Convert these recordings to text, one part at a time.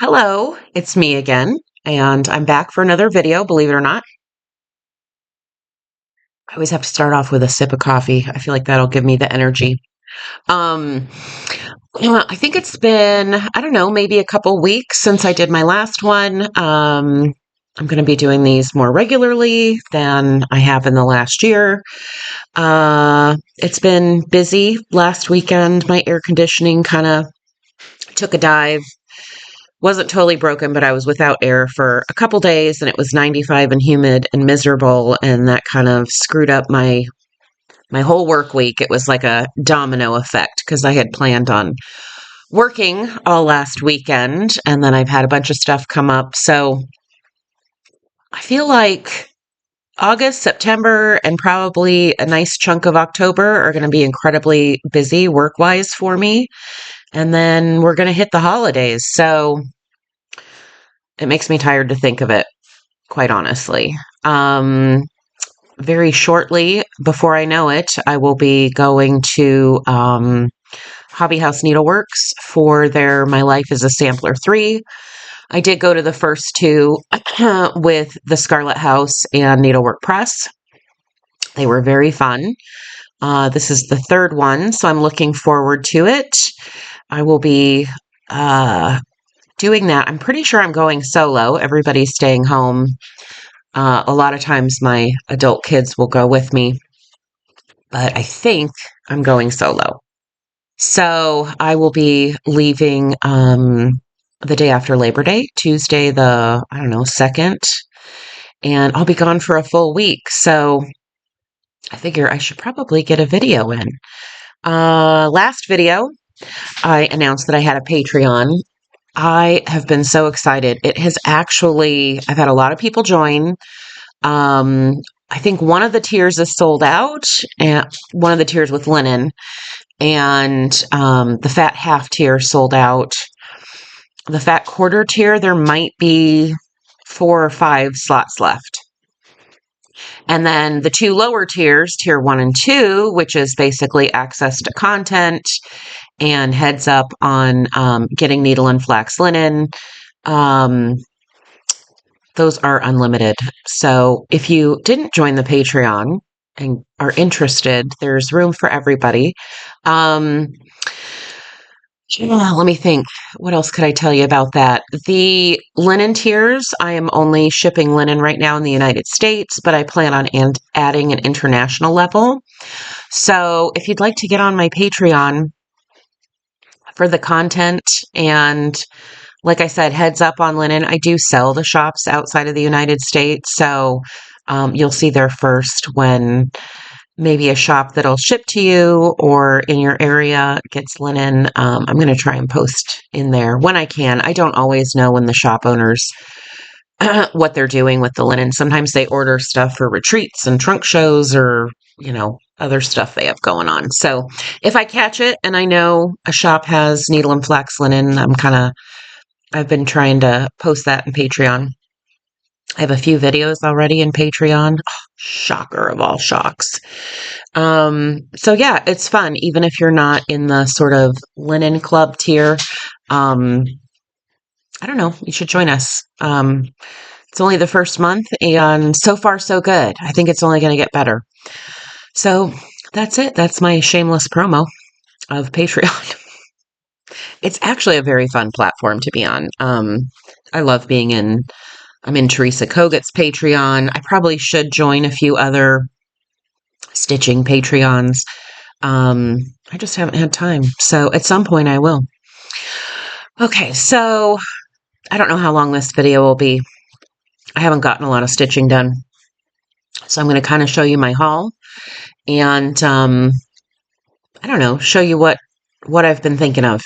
Hello, it's me again, and I'm back for another video, believe it or not. I always have to start off with a sip of coffee. I feel like that'll give me the energy. Um, I think it's been, I don't know, maybe a couple weeks since I did my last one. I'm going to be doing these more regularly than I have in the last year. It's been busy. Last weekend, my air conditioning kind of took a dive. Wasn't totally broken, but I was without air for a couple days and it was 95 and humid and miserable, and that kind of screwed up my whole work week. It was like a domino effect because I had planned on working all last weekend and then I've had a bunch of stuff come up. So I feel like August, September, and probably a nice chunk of October are going to be incredibly busy work-wise for me. And then we're going to hit the holidays. So it makes me tired to think of it, quite honestly. Um, Very shortly, before I know it, I will be going to Hobby House Needleworks for their My Life is a Sampler 3. I did go to the first two with the Scarlet House and Needlework Press. They were very fun. This is the third one, so I'm looking forward to it. I will be doing that. I'm pretty sure I'm going solo. Everybody's staying home. A lot of times my adult kids will go with me, but I think I'm going solo. So I will be leaving the day after Labor Day, Tuesday, I don't know, 2nd, and I'll be gone for a full week. So I figure I should probably get a video in. Last video, I announced that I had a Patreon. I have been so excited. I've had a lot of people join. Um, I think one of the tiers is sold out, and one of the tiers with linen, and the fat half tier sold out. The fat quarter tier, there might be 4 or 5 slots left. And then the two lower tiers, tier 1 and 2, which is basically access to content and heads up on getting needle and flax linen. Those are unlimited. So if you didn't join the Patreon and are interested, there's room for everybody. Let me think. What else could I tell you about that? The linen tiers, I am only shipping linen right now in the United States, but I plan on adding an international level. So if you'd like to get on my Patreon for the content and, like I said, heads up on linen, I do sell to shops outside of the United States. So you'll see there first when maybe a shop that'll ship to you or in your area gets linen. I'm going to try and post in there when I can. I don't always know when the shop owners what they're doing with the linen. Sometimes they order stuff for retreats and trunk shows or, other stuff they have going on. So if I catch it and I know a shop has needle and flax linen, I've been trying to post that in Patreon. I have a few videos already in Patreon. Oh, shocker of all shocks. So yeah, it's fun, even if you're not in the sort of linen club tier. I don't know, you should join us. It's only the first month, and so far so good. I think it's only going to get better. So that's it. That's my shameless promo of Patreon. It's actually a very fun platform to be on. I love I'm in Teresa Kogut's Patreon. I probably should join a few other stitching Patreons. I just haven't had time. So at some point I will. Okay, so I don't know how long this video will be. I haven't gotten a lot of stitching done. So I'm going to kind of show you my haul and I don't know, show you what I've been thinking of.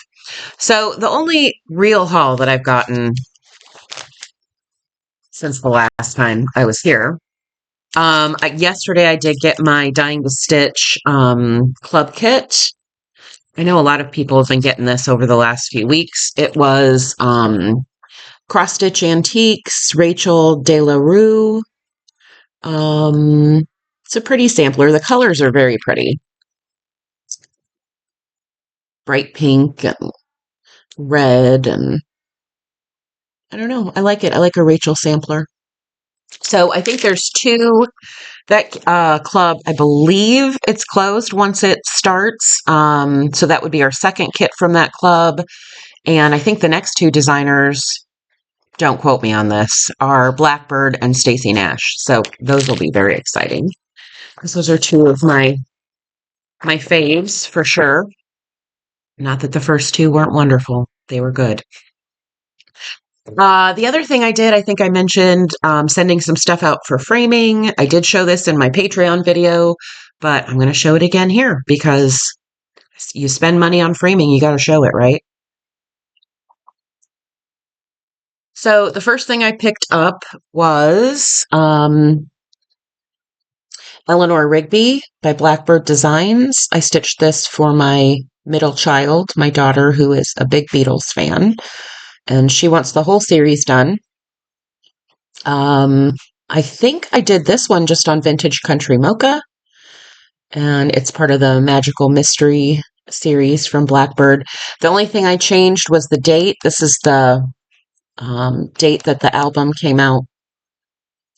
So the only real haul that I've gotten since the last time I was here. Yesterday I did get my Dying to Stitch club kit. I know a lot of people have been getting this over the last few weeks. It was Cross Stitch Antiques, Rachel De La Rue. It's a pretty sampler. The colors are very pretty. Bright pink and red and I don't know. I like it. I like a Rachel sampler. So I think there's two. That club, I believe it's closed once it starts. So that would be our second kit from that club. And I think the next two designers, don't quote me on this, are Blackbird and Stacey Nash. So those will be very exciting because those are two of my faves for sure. Not that the first two weren't wonderful. They were good. The other thing I did, I think I mentioned sending some stuff out for framing. I did show this in my Patreon video, but I'm going to show it again here because you spend money on framing, you got to show it, right? So the first thing I picked up was Eleanor Rigby by Blackbird Designs. I stitched this for my middle child, my daughter, who is a big Beatles fan, and she wants the whole series done. Um, I think I did this one just on Vintage Country Mocha, and it's part of the Magical Mystery series from Blackbird. The only thing I changed was the date. This is the date that the album came out.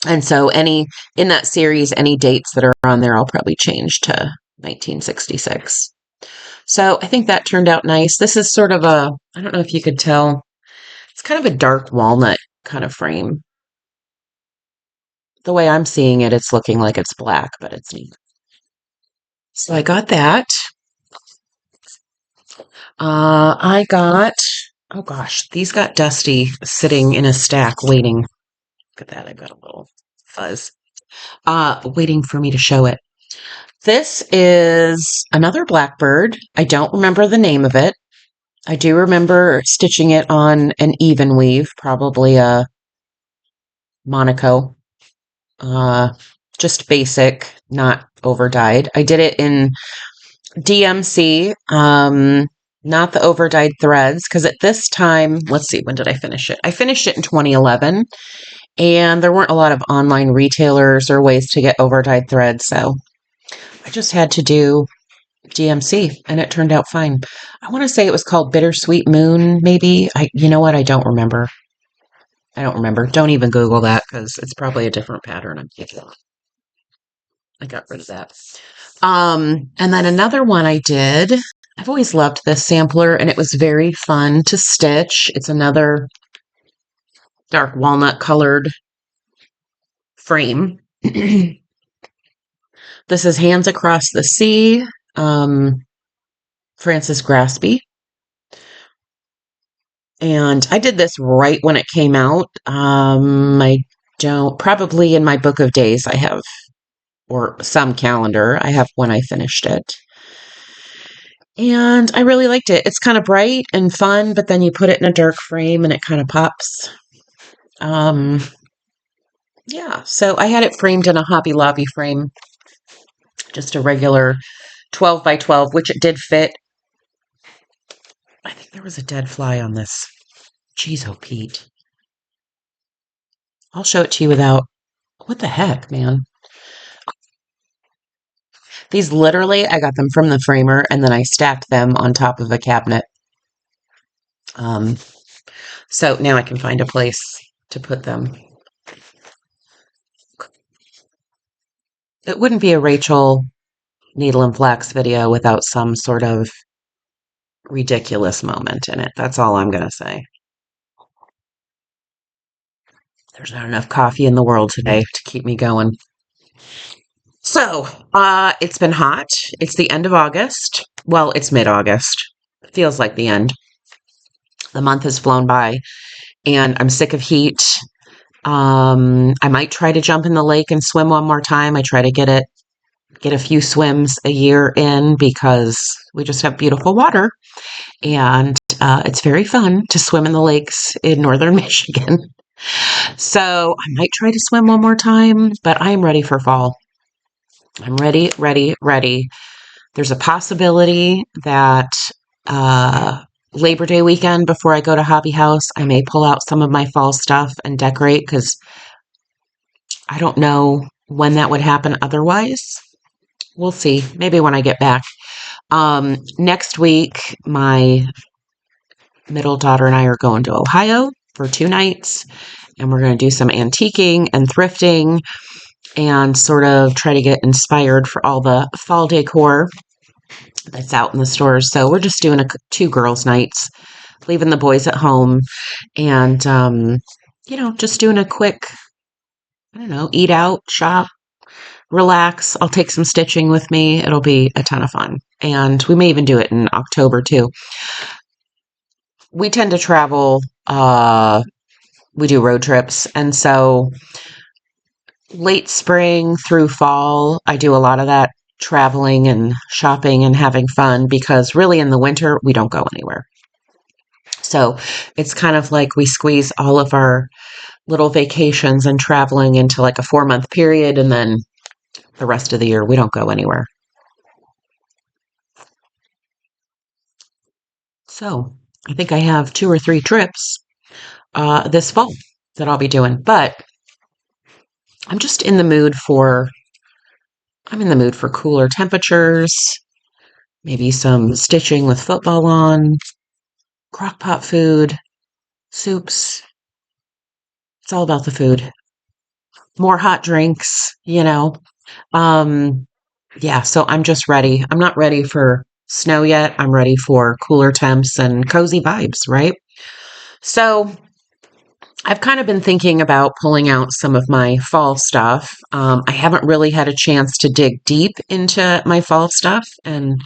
And so in that series, any dates that are on there, I'll probably change to 1966. So I think that turned out nice. This is sort of I don't know if you could tell, it's kind of a dark walnut kind of frame. The way I'm seeing it, it's looking like it's black, but it's neat. So I got that. I got, oh gosh, these got dusty sitting in a stack waiting. Look at that, I've got a little fuzz. Waiting for me to show it. This is another Blackbird. I don't remember the name of it. I do remember stitching it on an even weave, probably a Monaco. Just basic, not over dyed. I did it in DMC, not the over dyed threads, because at this time, let's see, when did I finish it? I finished it in 2011, and there weren't a lot of online retailers or ways to get over dyed threads, so I just had to do DMC, and it turned out fine. I want to say it was called Bittersweet Moon, maybe. You know what? I don't remember. I don't remember. Don't even Google that because it's probably a different pattern. I'm thinking. I got rid of that. And then another one I did. I've always loved this sampler, and it was very fun to stitch. It's another dark walnut colored frame. This is Hands Across the Sea, Frances Graspy. And I did this right when it came out. I don't, probably in my book of days, I have, or some calendar, I have when I finished it. And I really liked it. It's kind of bright and fun, but then you put it in a dark frame and it kind of pops. Yeah, so I had it framed in a Hobby Lobby frame, just a regular 12 by 12, which it did fit. I think there was a dead fly on this. Jeez, oh, Pete. I'll show it to you without. What the heck, man? These literally, I got them from the framer and then I stacked them on top of a cabinet. So now I can find a place to put them. It wouldn't be a Rachel Needle and Flax video without some sort of ridiculous moment in it. That's all I'm going to say. There's not enough coffee in the world today to keep me going. So, it's been hot. It's the end of August. Well, it's mid-August. It feels like the end. The month has flown by, and I'm sick of heat. I might try to jump in the lake and swim one more time. I try to get a few swims a year in because we just have beautiful water, and it's very fun to swim in the lakes in northern Michigan. So I might try to swim one more time, but I am ready for fall. I'm ready, ready, ready. There's a possibility that Labor Day weekend before I go to Hobby House, I may pull out some of my fall stuff and decorate because I don't know when that would happen otherwise. We'll see. Maybe when I get back. Next week, my middle daughter and I are going to Ohio for 2 nights, and we're going to do some antiquing and thrifting and sort of try to get inspired for all the fall decor that's out in the stores. So we're just doing 2 girls' nights, leaving the boys at home, and just doing a quick, I don't know, eat out, shop, relax. I'll take some stitching with me. It'll be a ton of fun. And we may even do it in October too. We tend to travel, we do road trips. And so late spring through fall, I do a lot of that traveling and shopping and having fun because really in the winter, we don't go anywhere. So it's kind of like we squeeze all of our little vacations and traveling into like a 4-month period, and then the rest of the year, we don't go anywhere. So I think I have 2 or 3 trips this fall that I'll be doing, but I'm just in the mood for, I'm in the mood for cooler temperatures, maybe some stitching with football on, crock pot food, soups. It's all about the food. More hot drinks. Um, yeah, so I'm just ready. I'm not ready for snow yet. I'm ready for cooler temps and cozy vibes, right? So I've kind of been thinking about pulling out some of my fall stuff. I haven't really had a chance to dig deep into my fall stuff and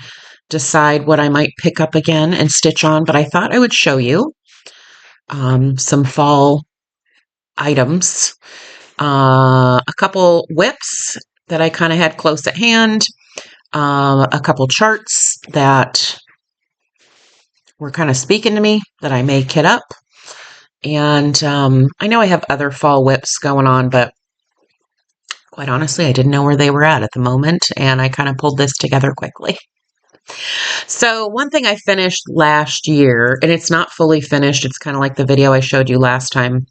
decide what I might pick up again and stitch on, but I thought I would show you some fall items. A couple whips that I kind of had close at hand, a couple charts that were kind of speaking to me that I may kit up. And I know I have other fall whips going on, but quite honestly, I didn't know where they were at the moment, and I kind of pulled this together quickly. So one thing I finished last year, and it's not fully finished, it's kind of like the video I showed you last time.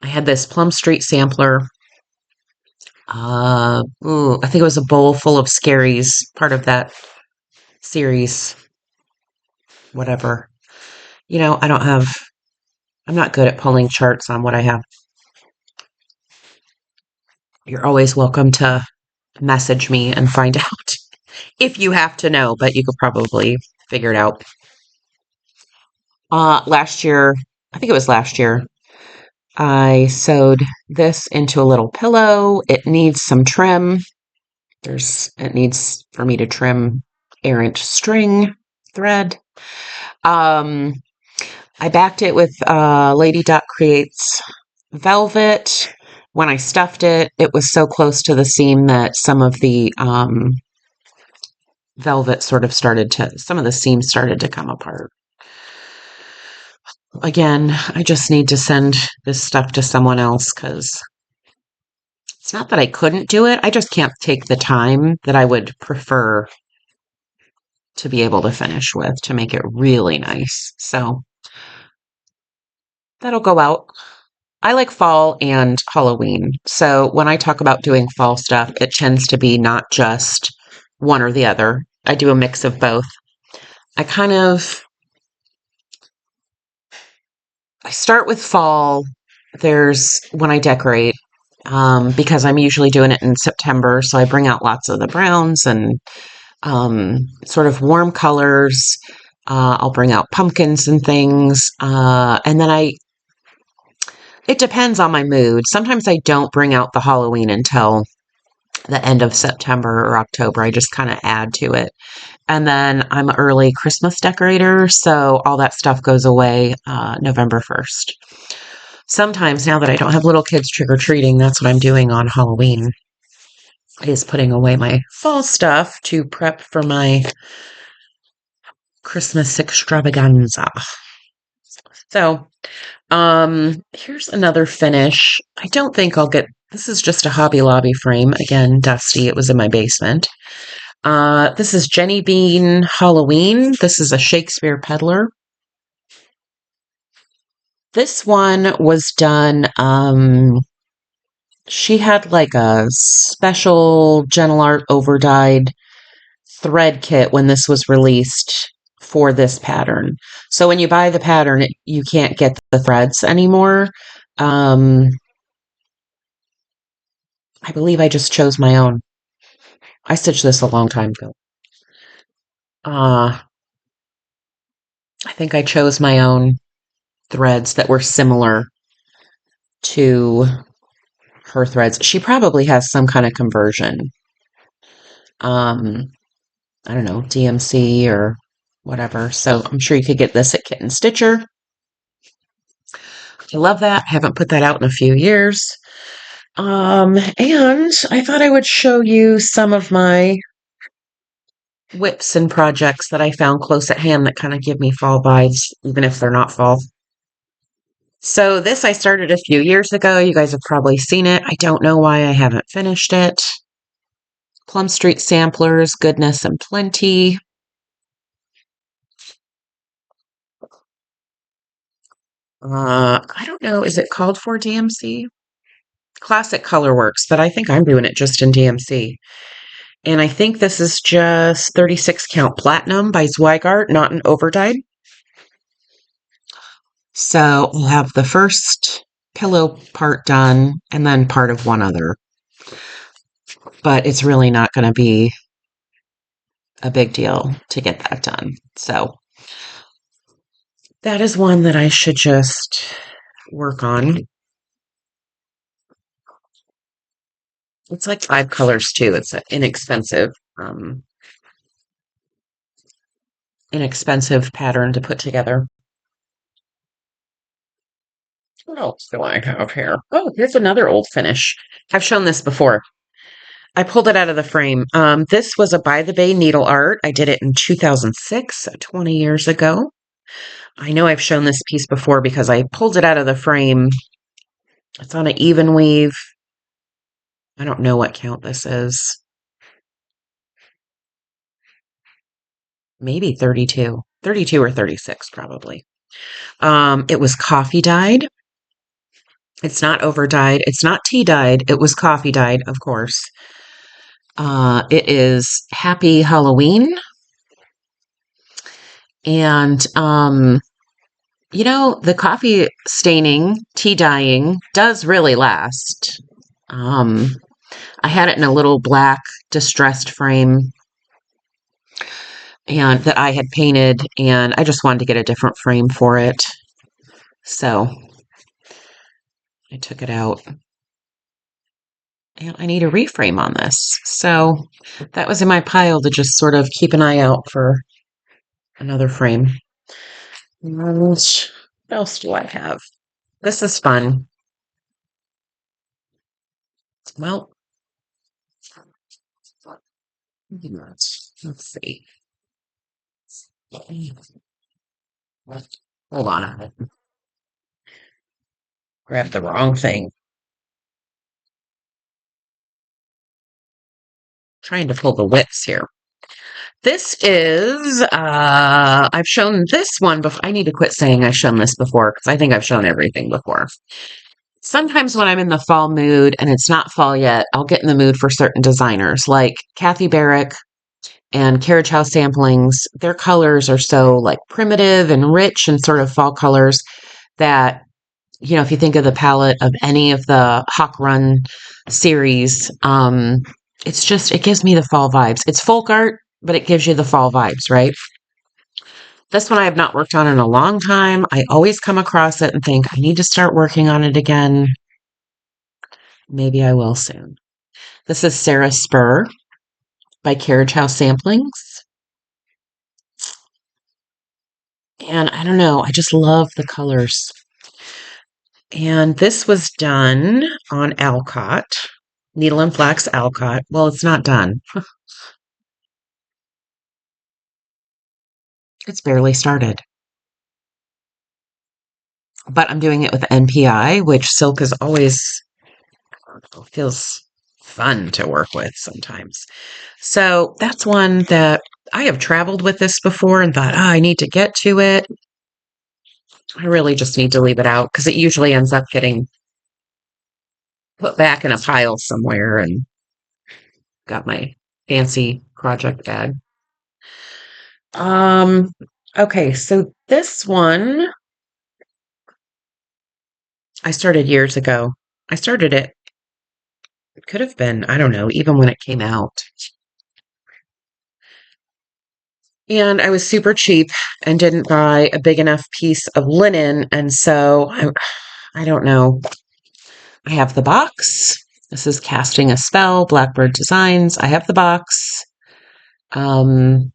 I had this Plum Street sampler. I think it was a bowl full of scaries, part of that series, whatever. I'm not good at pulling charts on what I have. You're always welcome to message me and find out if you have to know, but you could probably figure it out. Last year, I think it was last year, I sewed this into a little pillow. It needs some trim. It needs for me to trim errant string thread. I backed it with Lady Duck Creates velvet. When I stuffed it, it was so close to the seam that some of the velvet some of the seams started to come apart. Again, I just need to send this stuff to someone else because it's not that I couldn't do it. I just can't take the time that I would prefer to be able to finish with to make it really nice. So that'll go out. I like fall and Halloween. So when I talk about doing fall stuff, it tends to be not just one or the other. I do a mix of both. I start with fall. There's when I decorate, because I'm usually doing it in September. So I bring out lots of the browns and sort of warm colors. I'll bring out pumpkins and things. And then it depends on my mood. Sometimes I don't bring out the Halloween until the end of September or October. I just kind of add to it. And then I'm an early Christmas decorator, so all that stuff goes away November 1st. Sometimes, now that I don't have little kids trick-or-treating, that's what I'm doing on Halloween, is putting away my fall stuff to prep for my Christmas extravaganza. So, here's another finish. I don't think I'll get, this is just a Hobby Lobby frame. Again, dusty. It was in my basement. This is Jenny Bean Halloween. This is a Shakespeare Peddler. This one was done, she had like a special Gentle Art overdyed thread kit when this was released for this pattern. So when you buy the pattern, you can't get the threads anymore. Um, I believe I just chose my own. I stitched this a long time ago. Uh, I think I chose my own threads that were similar to her threads. She probably has some kind of conversion. Um, I don't know, DMC or whatever. So I'm sure you could get this at Kitten Stitcher. I love that. Haven't put that out in a few years. And I thought I would show you some of my whips and projects that I found close at hand that kind of give me fall vibes, even if they're not fall. So this I started a few years ago. You guys have probably seen it. I don't know why I haven't finished it. Plum Street Samplers, Goodness and Plenty. I don't know. Is it called for DMC? Classic Colorworks, but I think I'm doing it just in DMC. And I think this is just 36 count platinum by Zweigart, not an overdyed. So we'll have the first pillow part done and then part of one other. But it's really not going to be a big deal to get that done. So that is one that I should just work on. It's like 5 colors too. It's an inexpensive pattern to put together. What else do I have here? Oh, here's another old finish. I've shown this before. I pulled it out of the frame. This was a By the Bay needle art. I did it in 2006, 20 years ago. I know I've shown this piece before because I pulled it out of the frame. It's on an even weave. I don't know what count this is. Maybe 32. 32 or 36 probably. It was coffee dyed. It's not over dyed. It's not tea dyed. It was coffee dyed, of course. It is Happy Halloween. And the coffee staining, tea dyeing does really last. Um, I had it in a little black distressed frame and that I had painted, and I just wanted to get a different frame for it. So I took it out. And I need a reframe on this. So that was in my pile to just sort of keep an eye out for another frame. And what else do I have? This is fun. Well, let's see. Hold on. I grabbed the wrong thing. Trying to pull the whips here. This is, I've shown this one before. I need to quit saying I've shown this before because I think I've shown everything before. Sometimes when I'm in the fall mood and it's not fall yet, I'll get in the mood for certain designers like Kathy Barrick and Carriage House Samplings. Their colors are so like primitive and rich and sort of fall colors that, if you think of the palette of any of the Hawk Run series, it gives me the fall vibes. It's folk art, but it gives you the fall vibes, right? This one I have not worked on in a long time. I always come across it and think, I need to start working on it again. Maybe I will soon. This is Sarah Spur by Carriage House Samplings. And I don't know, I just love the colors. And this was done on Alcott, Needle and Flax Alcott. Well, it's not done. It's barely started. But I'm doing it with NPI, which silk is always feels fun to work with sometimes. So that's one that I have traveled with this before and thought, I need to get to it. I really just need to leave it out because it usually ends up getting put back in a pile somewhere and got my fancy project bag. Um, okay, so this one I started years ago. I started it, it could have been, I don't know, even when it came out. And I was super cheap and didn't buy a big enough piece of linen. And so I don't know. I have the box. This is Casting a Spell, Blackbird Designs. I have the box. Um,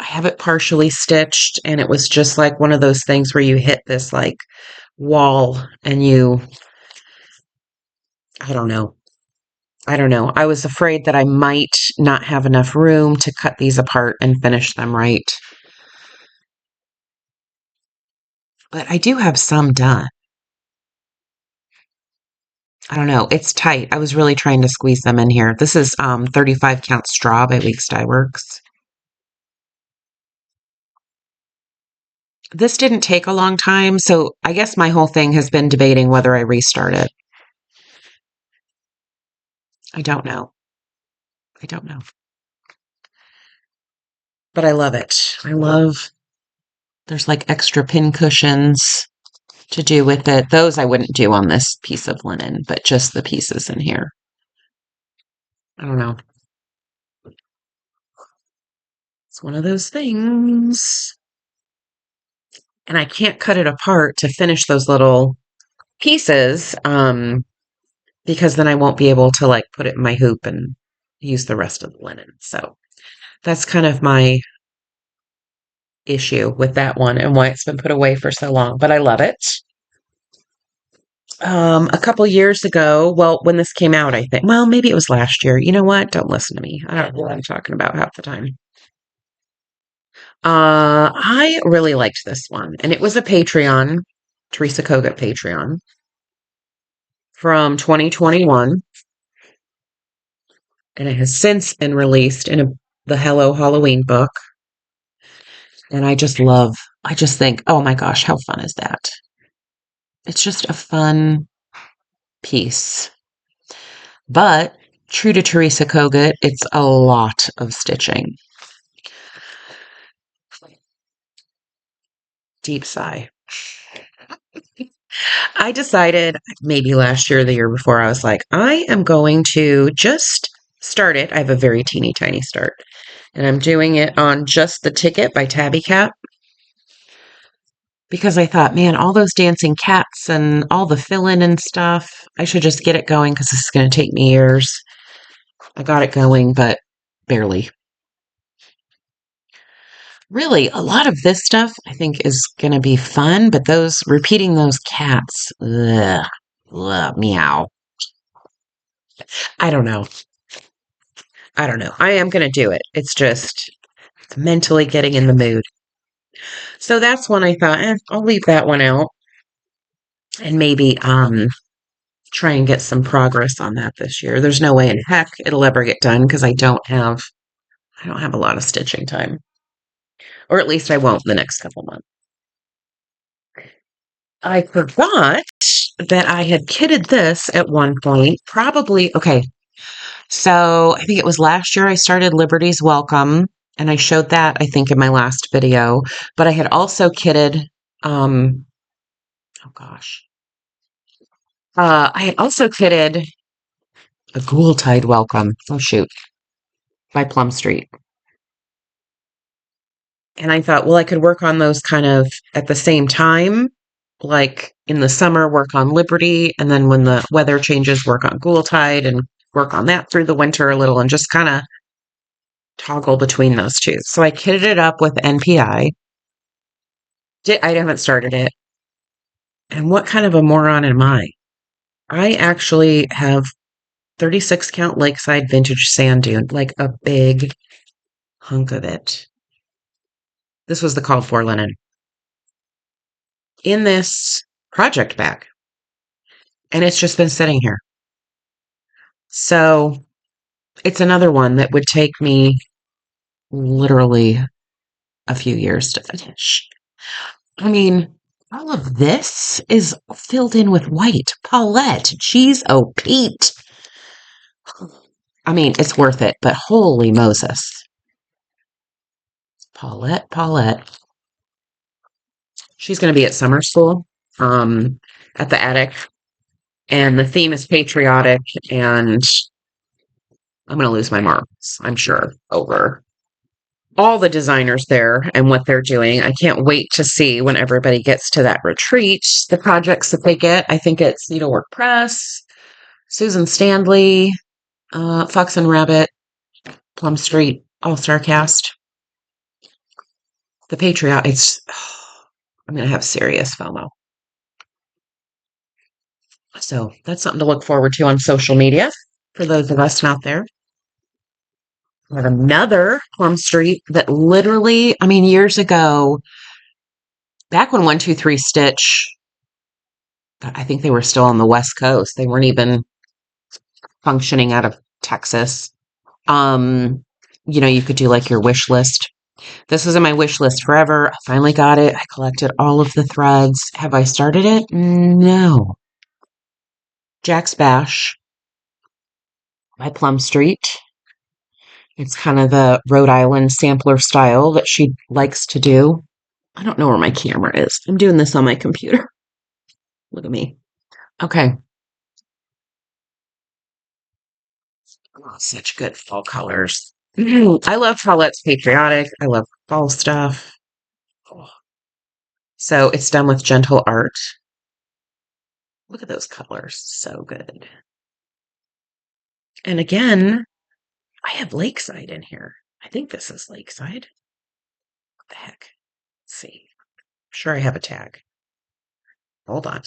I have it partially stitched, and it was just like one of those things where you hit this like wall and I don't know. I don't know. I was afraid that I might not have enough room to cut these apart and finish them right. But I do have some done. I don't know. It's tight. I was really trying to squeeze them in here. This is 35 count straw by Weeks Dye Works. This didn't take a long time, so I guess my whole thing has been debating whether I restart it. I don't know. I don't know. But I love it. There's like extra pin cushions to do with it. Those I wouldn't do on this piece of linen, but just the pieces in here. I don't know. It's one of those things. And I can't cut it apart to finish those little pieces because then I won't be able to like put it in my hoop and use the rest of the linen. So that's kind of my issue with that one and why it's been put away for so long, but I love it. A couple years ago, well, when this came out, I think, well, maybe it was last year. You know what? Don't listen to me. I don't know what I'm talking about half the time. I really liked this one, and it was a Patreon, Teresa Kogut Patreon from 2021, and it has since been released in the Hello Halloween book. And I just think, oh my gosh, how fun is that? It's just a fun piece. But true to Teresa Kogut, it's a lot of stitching. Deep sigh. I decided maybe last year or the year before, I was like, I am going to just start it. I have a very teeny tiny start. And I'm doing it on just the ticket by Tabby Cat. Because I thought, man, all those dancing cats and all the fill-in and stuff, I should just get it going because this is going to take me years. I got it going, but barely. Really, a lot of this stuff I think is going to be fun, but repeating those cats, ugh, ugh, meow. I don't know. I don't know. I am going to do it. It's just mentally getting in the mood. So that's one I thought, I'll leave that one out and maybe try and get some progress on that this year. There's no way in heck it'll ever get done because I don't have a lot of stitching time. Or at least I won't the next couple months. I forgot that I had kitted this at one point. Probably, okay. So I think it was last year I started Liberty's Welcome, and I showed that, I think, in my last video. But I had also kitted, oh gosh. I had also kitted a Ghoul Tide Welcome. Oh shoot, by Plum Street. And I thought, well, I could work on those kind of at the same time, like in the summer, work on Liberty, and then when the weather changes, work on Ghoul Tide and work on that through the winter a little and just kind of toggle between those two. So I kitted it up with NPI. I haven't started it. And what kind of a moron am I? I actually have 36 count Lakeside Vintage Sand Dune, like a big hunk of it. This was the called for linen. In this project bag. And it's just been sitting here. So it's another one that would take me literally a few years to finish. I mean, all of this is filled in with white. Paulette, geez, oh, Pete. I mean, it's worth it, but holy Moses. Paulette. She's going to be at summer school. um, at the attic, and the theme is patriotic, and I'm going to lose my marbles, I'm sure, over all the designers there and what they're doing. I can't wait to see when everybody gets to that retreat, the projects that they get. I think it's Needlework Press, Susan Standley, Fox and Rabbit, Plum Street, All Star Cast, the Patriot. It's I'm gonna have serious FOMO. So that's something to look forward to on social media for those of us out there. We have another Plum Street that literally, I mean, years ago, back when 123 Stitch, I think they were still on the West Coast. They weren't even functioning out of Texas. Um, you could do like your wish list. This was in my wish list forever. I finally got it. I collected all of the threads. Have I started it? No. Jack's Bash by Plum Street. It's kind of the Rhode Island sampler style that she likes to do. I don't know where my camera is. I'm doing this on my computer. Look at me. Okay. Oh, such good fall colors. I love Paulette's Patriotic. I love fall stuff. Oh. So it's done with gentle art. Look at those colors. So good. And again, I have Lakeside in here. I think this is Lakeside. What the heck? Let's see. I'm sure I have a tag. Hold on.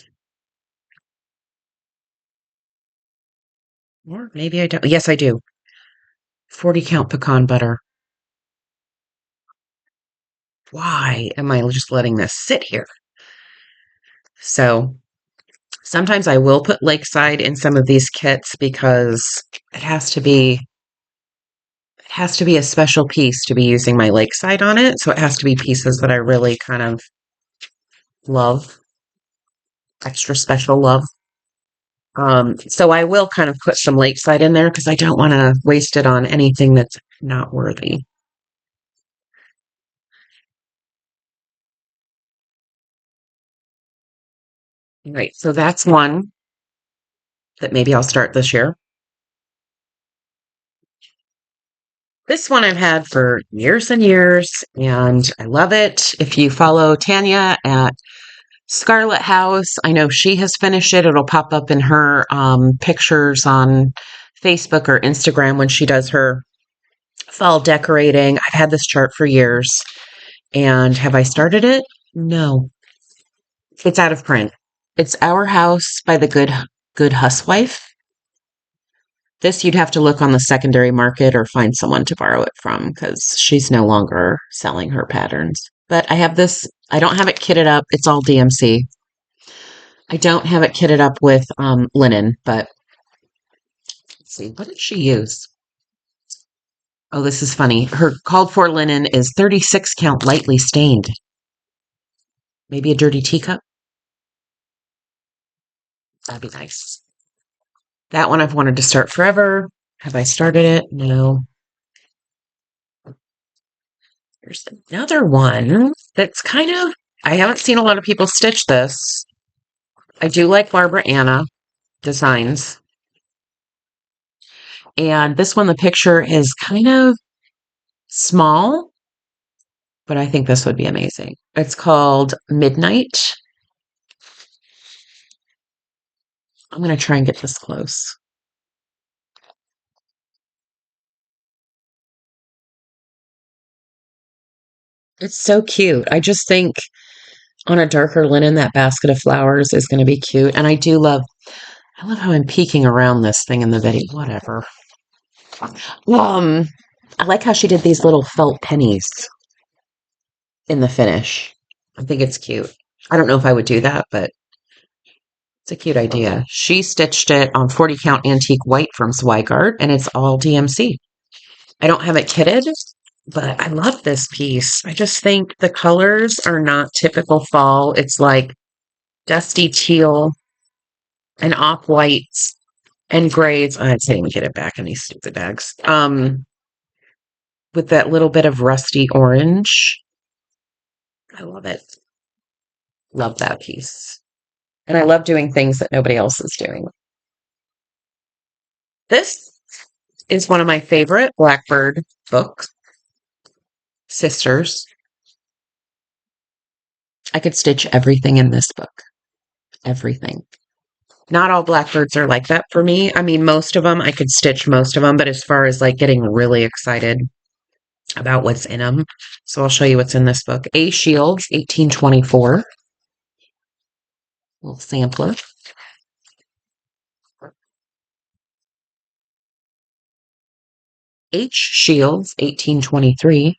Or maybe I don't. Yes, I do. 40 count pecan butter. Why am I just letting this sit here? So sometimes I will put Lakeside in some of these kits because it has to be a special piece to be using my Lakeside on it. So it has to be pieces that I really kind of love, extra special love. So I will kind of put some Lakeside in there because I don't want to waste it on anything that's not worthy. Right. So that's one that maybe I'll start this year. This one I've had for years and years, and I love it. If you follow Tanya at Scarlet House, I know she has finished it. It'll pop up in her pictures on Facebook or Instagram when she does her fall decorating. I've had this chart for years. And have I started it? No. It's out of print. It's Our House by the Good Huswife. This you'd have to look on the secondary market or find someone to borrow it from because she's no longer selling her patterns. But I have this, I don't have it kitted up. It's all DMC. I don't have it kitted up with linen, but let's see, what did she use? Oh, this is funny. Her called for linen is 36 count lightly stained. Maybe a dirty teacup? That'd be nice. That one I've wanted to start forever. Have I started it? No. There's another one that's kind of, I haven't seen a lot of people stitch this. I do like Barbara Anna designs. And this one, the picture is kind of small, but I think this would be amazing. It's called Midnight. I'm going to try and get this close. It's so cute. I just think on a darker linen, that basket of flowers is going to be cute. And I love how I'm peeking around this thing in the video. Whatever. Um, I like how she did these little felt pennies in the finish. I think it's cute. I don't know if I would do that, but it's a cute idea. She stitched it on 40 count antique white from Zweigart, and it's all DMC. I don't have it kitted, but I love this piece. I just think the colors are not typical fall. It's like dusty teal and off whites and grays. I can't even get it back in these stupid bags. With that little bit of rusty orange. I love it. Love that piece. And I love doing things that nobody else is doing. This is one of my favorite Blackbird books, Sisters. I could stitch everything in this book. Everything. Not all Blackbirds are like that for me. I mean, most of them, I could stitch most of them, but as far as like getting really excited about what's in them, so I'll show you what's in this book. A Shields, 1824. Little sampler. H Shields, 1823.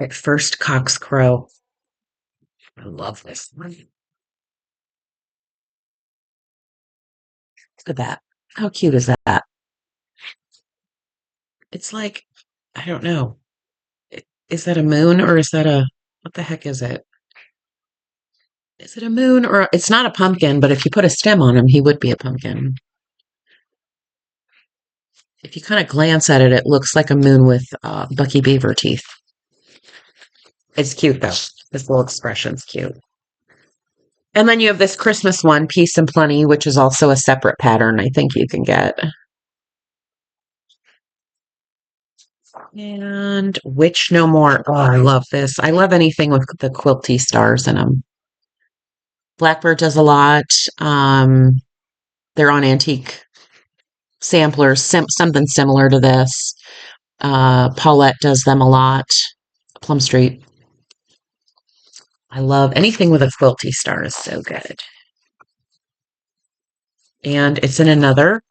At First Cock's Crow. I love this one. Look at that. How cute is that? It's like, I don't know. Is that a moon or is that what the heck is it? Is it a moon or it's not a pumpkin, but if you put a stem on him, he would be a pumpkin. If you kind of glance at it, it looks like a moon with Bucky Beaver teeth. It's cute though. This little expression's cute. And then you have this Christmas one, Peace and Plenty, which is also a separate pattern I think you can get. And Witch No More. Oh, I love this. I love anything with the quilty stars in them. Blackbird does a lot. Um, they're on antique samplers, something similar to this. Paulette does them a lot. Plum Street. I love anything with a quilty star is so good. And it's in another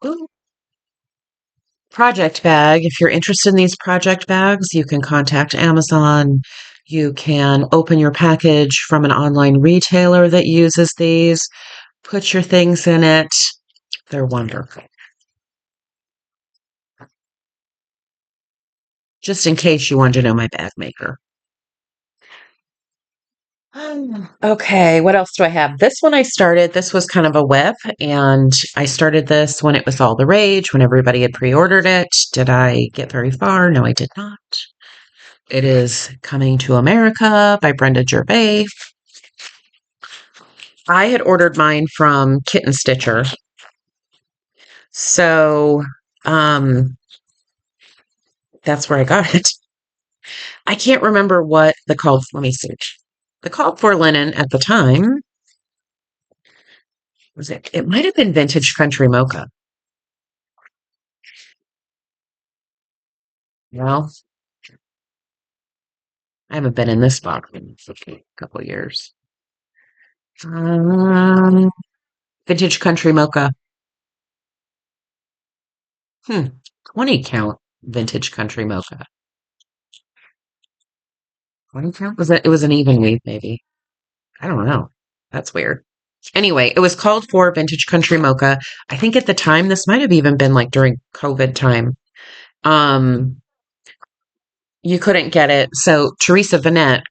project bag. If you're interested in these project bags, you can contact Amazon. You can open your package from an online retailer that uses these, put your things in it. They're wonderful. Just in case you wanted to know my bag maker. Okay, what else do I have? This one I started, this was kind of a whip, and I started this when it was all the rage, when everybody had pre-ordered it. Did I get very far? No, I did not. It is Coming to America by Brenda Gervais. I had ordered mine from Kitten Stitcher. So, that's where I got it. I can't remember what the called, let me see. The called for linen at the time was it might have been Vintage Country Mocha. Well, I haven't been in this box in a couple years. Um, Vintage Country Mocha. 20 count Vintage Country Mocha. 20 count? It was an even weave, maybe. I don't know. That's weird. Anyway, it was called for Vintage Country Mocha. I think at the time, this might have even been like during COVID time. Um, you couldn't get it. So Teresa Vanette,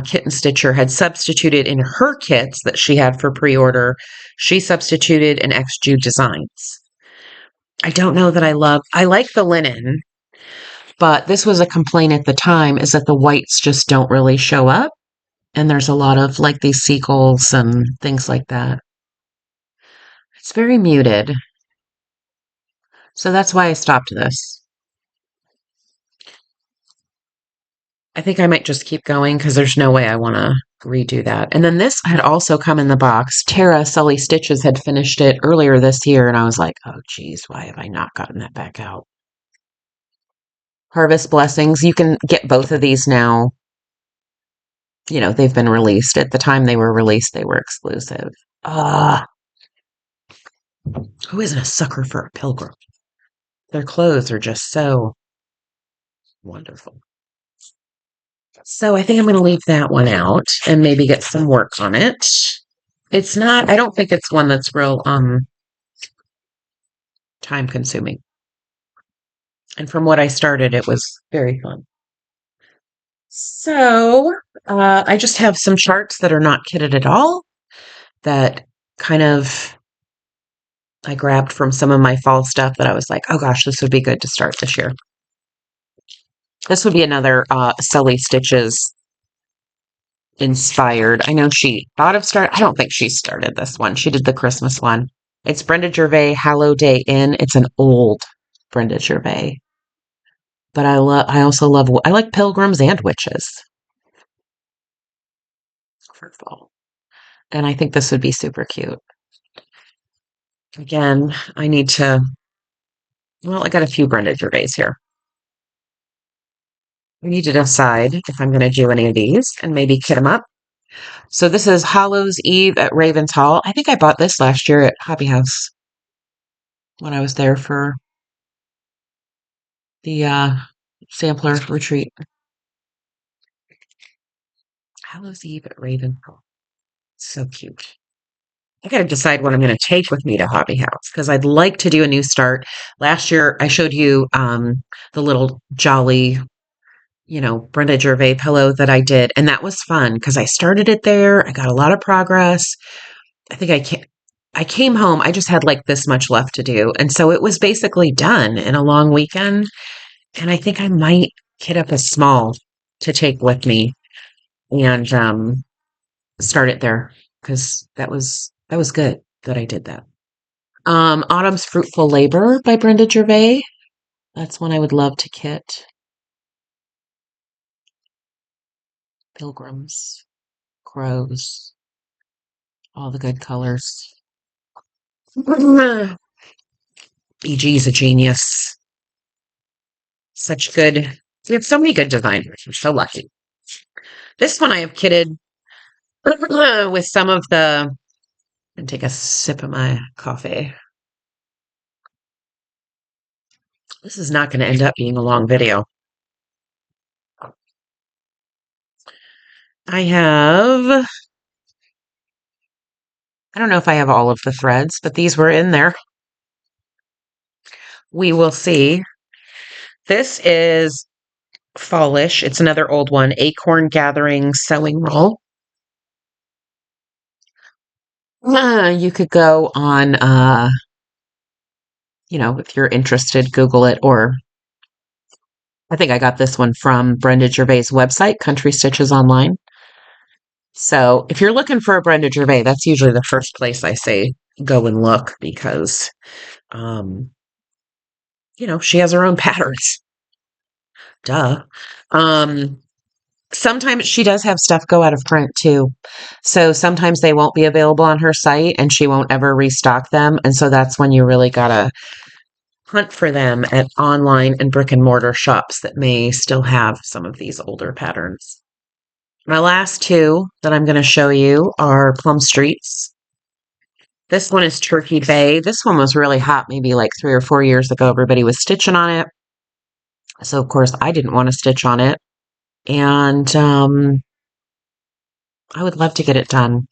Kitten Stitcher, had substituted in her kits that she had for pre-order. She substituted an XJU Designs. I don't know that I like the linen, but this was a complaint at the time is that the whites just don't really show up. And there's a lot of like these sequels and things like that. It's very muted. So that's why I stopped this. I think I might just keep going because there's no way I want to redo that. And then this had also come in the box. Tara Sully Stitches had finished it earlier this year, and I was like, oh, geez, why have I not gotten that back out? Harvest Blessings. You can get both of these now. You know, they've been released. At the time they were released, they were exclusive. Ah, who isn't a sucker for a pilgrim? Their clothes are just so wonderful. So I think I'm going to leave that one out and maybe get some work on it. It's not, I don't think it's one that's real time consuming. And from what I started, it was very fun. So I just have some charts that are not kitted at all that kind of I grabbed from some of my fall stuff that I was like, oh gosh, this would be good to start this year. This would be another Sully Stitches inspired. I know she thought of start. I don't think she started this one. She did the Christmas one. It's Brenda Gervais, Hallow Day Inn. It's an old Brenda Gervais, but I also love. I like pilgrims and witches for fall, and I think this would be super cute. Again, I need to. Well, I got a few Brenda Gervais here. We need to decide if I'm going to do any of these and maybe kit them up. So this is Hallows Eve at Ravens Hall. I think I bought this last year at Hobby House when I was there for the sampler retreat. Hallows Eve at Ravens Hall. So cute. I got to decide what I'm going to take with me to Hobby House because I'd like to do a new start. Last year, I showed you the little jolly, Brenda Gervais pillow that I did, and that was fun because I started it there. I got a lot of progress. I think I came home, I just had like this much left to do. And so it was basically done in a long weekend. And I think I might kit up a small to take with me and start it there because that was good that I did that. Autumn's Fruitful Labor by Brenda Gervais. That's one I would love to kit. Pilgrims, crows, all the good colors. EG's a genius. Such good. We have so many good designers. We're so lucky. This one I have kitted with some of the. And take a sip of my coffee. This is not going to end up being a long video. I have. I don't know if I have all of the threads, but these were in there. We will see. This is Fallish. It's another old one. Acorn Gathering Sewing Roll. You could go on, if you're interested, Google it. Or I think I got this one from Brenda Gervais' website, Country Stitches Online. So if you're looking for a Brenda Gervais, that's usually the first place I say go and look because, um, she has her own patterns. Duh. Um, Sometimes she does have stuff go out of print too. So sometimes they won't be available on her site and she won't ever restock them. And so that's when you really gotta hunt for them at online and brick and mortar shops that may still have some of these older patterns. My last two that I'm going to show you are Plum Streets. This one is Turkey Bay. This one was really hot maybe like 3 or 4 years ago. Everybody was stitching on it. So, of course, I didn't want to stitch on it. And I would love to get it done.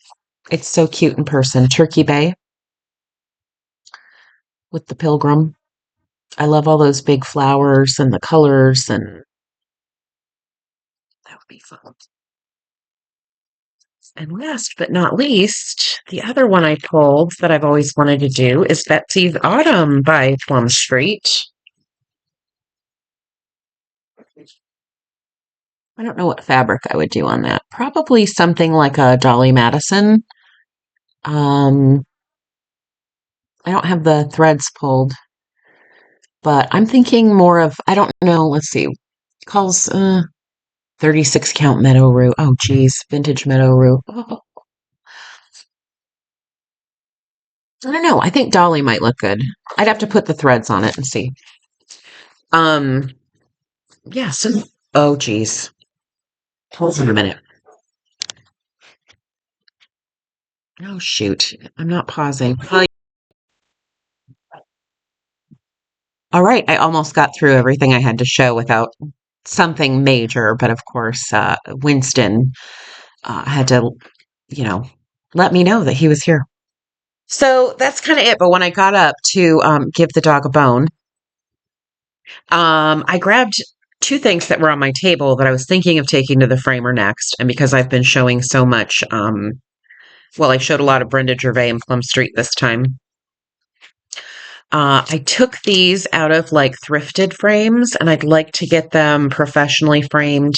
It's so cute in person. Turkey Bay with the pilgrim. I love all those big flowers and the colors, and that would be fun. And last but not least, the other one I pulled that I've always wanted to do is Betsy's Autumn by Plum Street. I don't know what fabric I would do on that. Probably something like a Dolly Madison. Um, I don't have the threads pulled, but I'm thinking more of, I don't know, let's see, it calls 36 count Meadow Rue. Oh, geez, vintage Meadow Rue. Oh, I don't know. I think Dolly might look good. I'd have to put the threads on it and see. Um, yeah, so, oh, geez. Hold on a minute. Oh, shoot. I'm not pausing. All right. I almost got through everything I had to show without something major, but of course, Winston had to, you know, let me know that he was here. So that's kind of it. But when I got up to give the dog a bone, I grabbed two things that were on my table that I was thinking of taking to the framer next. And because I've been showing so much, I showed a lot of Brenda Gervais and Plum Street this time. I took these out of like thrifted frames and I'd like to get them professionally framed.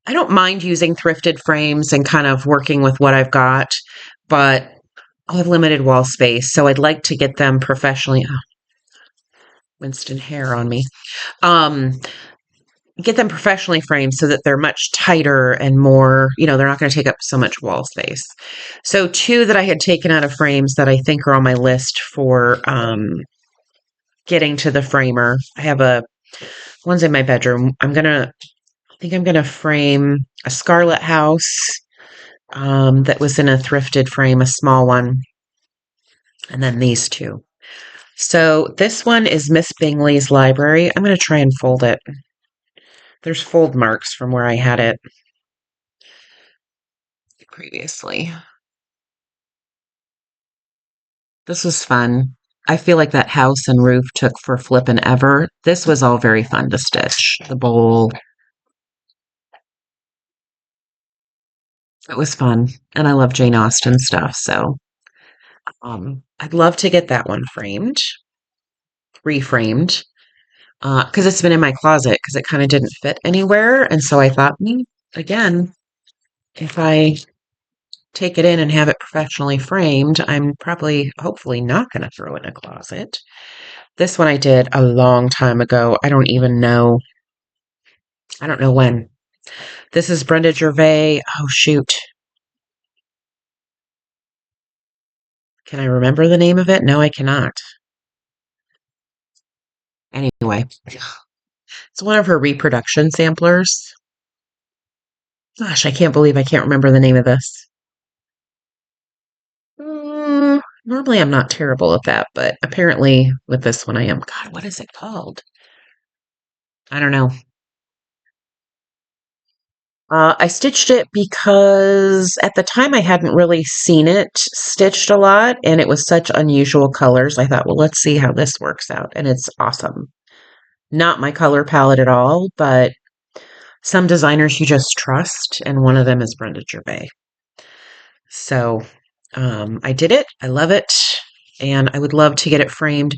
I don't mind using thrifted frames and kind of working with what I've got, but I have limited wall space, so I'd like to get them professionally. Oh, Winston hair on me. Um, get them professionally framed so that they're much tighter and more, they're not going to take up so much wall space. So two that I had taken out of frames that I think are on my list for getting to the framer. I have one's in my bedroom. I think I'm gonna frame a Scarlet House that was in a thrifted frame, a small one, and then these two. So this one is Miss Bingley's Library. I'm gonna try and fold it. There's fold marks from where I had it previously. This was fun. I feel like that house and roof took for flippin' ever. This was all very fun to stitch. The bowl. It was fun. And I love Jane Austen stuff, so I'd love to get that one framed, reframed, because it's been in my closet because it kind of didn't fit anywhere. And so I thought, again, if I take it in and have it professionally framed, I'm probably, hopefully, not going to throw it in a closet. This one I did a long time ago. I don't even know. I don't know when. This is Brenda Gervais. Oh, shoot. Can I remember the name of it? No, I cannot. Anyway, it's one of her reproduction samplers. Gosh, I can't believe I can't remember the name of this. Normally I'm not terrible at that, but apparently with this one I am. God, what is it called? I don't know. I stitched it because at the time I hadn't really seen it stitched a lot, and it was such unusual colors. I thought, well, let's see how this works out, and it's awesome. Not my color palette at all, but some designers you just trust, and one of them is Brenda Gervais. So I did it. I love it, and I would love to get it framed.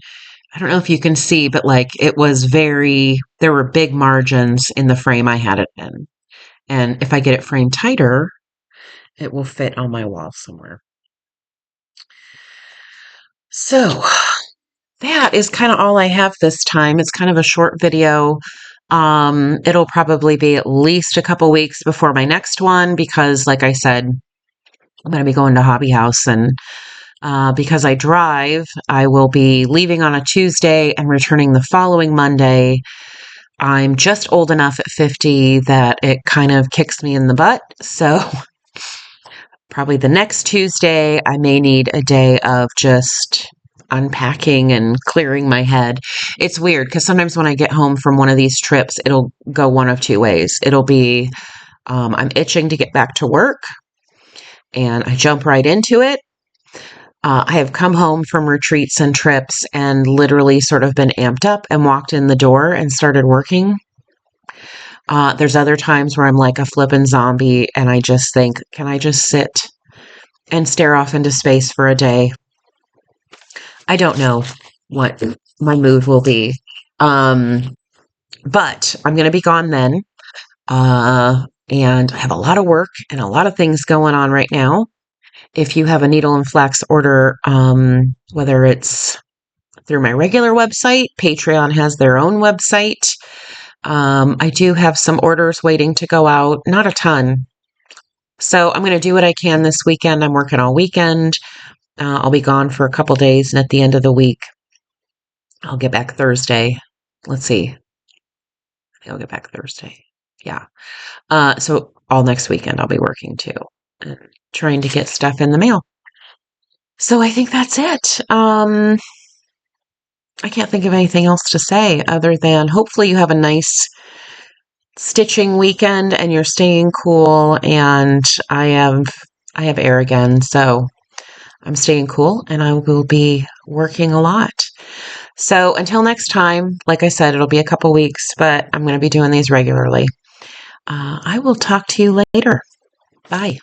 I don't know if you can see, but like there were big margins in the frame I had it in. And if I get it framed tighter, it will fit on my wall somewhere. So that is kind of all I have this time. It's kind of a short video. It'll probably be at least a couple weeks before my next one because, like I said, I'm going to be going to Hobby House, and because I drive, I will be leaving on a Tuesday and returning the following Monday. I'm just old enough at 50 that it kind of kicks me in the butt. So probably the next Tuesday, I may need a day of just unpacking and clearing my head. It's weird because sometimes when I get home from one of these trips, it'll go one of two ways. It'll be I'm itching to get back to work and I jump right into it. I have come home from retreats and trips and literally sort of been amped up and walked in the door and started working. There's other times where I'm like a flippin' zombie and I just think, can I just sit and stare off into space for a day? I don't know what my mood will be. But I'm going to be gone then. And I have a lot of work and a lot of things going on right now. If you have a needle and flax order, whether it's through my regular website, Patreon has their own website. I do have some orders waiting to go out, not a ton. So I'm going to do what I can this weekend. I'm working all weekend. I'll be gone for a couple days, and at the end of the week, I'll get back Thursday. Let's see. I think I'll get back Thursday. Yeah. So all next weekend I'll be working too, and trying to get stuff in the mail. So I think that's it. I can't think of anything else to say other than hopefully you have a nice stitching weekend and you're staying cool, and I have air again, so I'm staying cool and I will be working a lot. So until next time, like I said, it'll be a couple weeks, but I'm going to be doing these regularly. I will talk to you later. Bye.